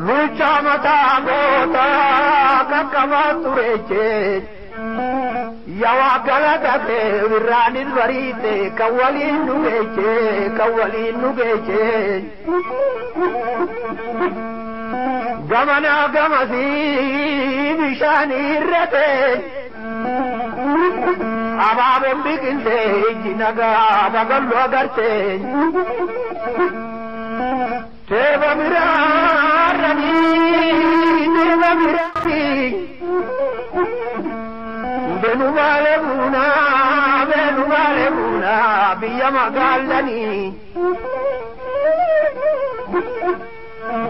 Lucha mata gota kakabaturece yawa galata te virani varite kawali nugece gamana gamasi bishani rete ababe biginde jinaga bagallo agarte Teva mirani benu vale muna biya magalani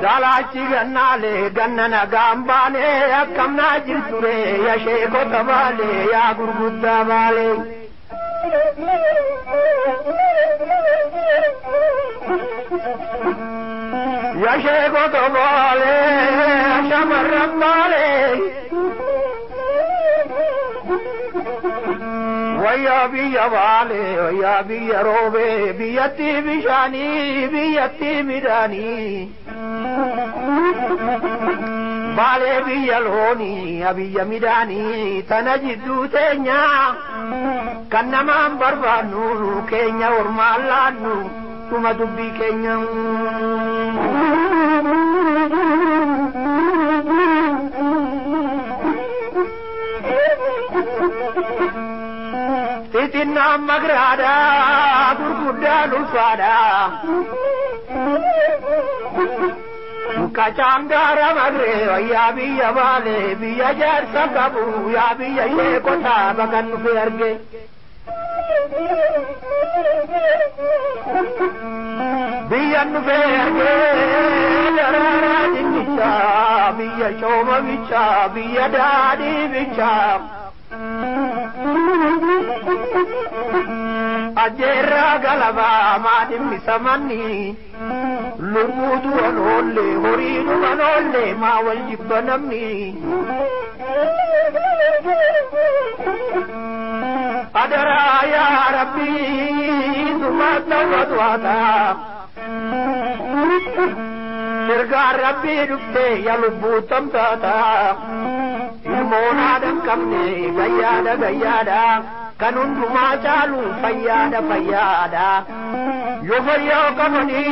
dalachi gannale gannana gambane akamna jirture ya sheko tabale ya gurgudda vale ya sheko tabale shamarram vale ويا بيا والي ويا بيا روبي بيتي بشاني بيتي ميداني بالي بيا لوني بيا ميداني تنجدو تنيا كنما بربانو كينيا ورمالانو ثم دبي كينيا Titina magrada gurguda lufada Kacangara magre ya biya vale biya jar sakabu ya biya ye kota bagan ferge biya nu ferge larara dincha biya choma vicha biya dadi vicha Ajera galaba madim misamani lumudu anolle horidu anolle ma waljibanamni adara ya rabbi sumata wadwada sirga rabbi dufte ya lubutam tata ilmona dan kamne gayada kanunduma chalu fayyada yo fayyo kamani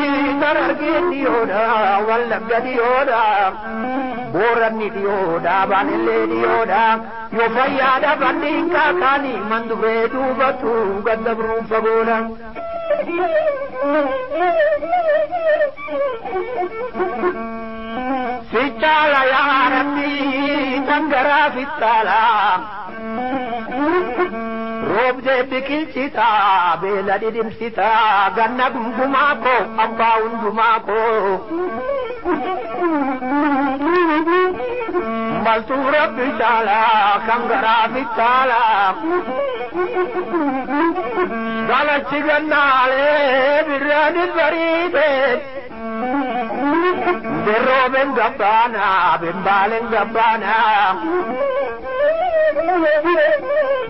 tarargi dioda wallabga dioda borani dioda banille dioda yo fayyada bandinka kani mandure dubatu gadabru fagola Sichala ya rabbi tangara fitala Rob de bikilchita bela didimsita ganna gumako abba undumako Maltura bitala kangara bitala Gala chigannale birani baride Derroben gabbana bimbalen gabbana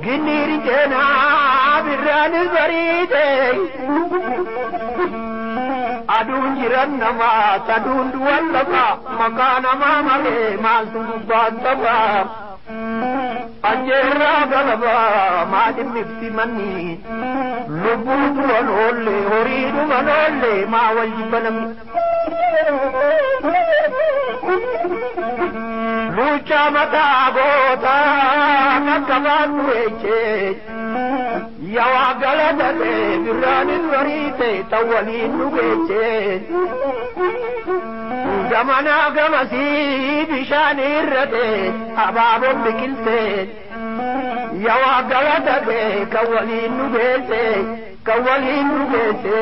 Giniri jena birani baride Adun jiran nama sadun dual laba makana mamale maltu bantaba Ajera galaba madim nifti mani lubutu anolle horidu anolle ma wajibanam lucha matagota nakaban weche yawa galada de birani warite tawalin nugeche gamana gamasi bishani rade ababo bikilte yawa galada de kawalin nugeche tawalin nugeche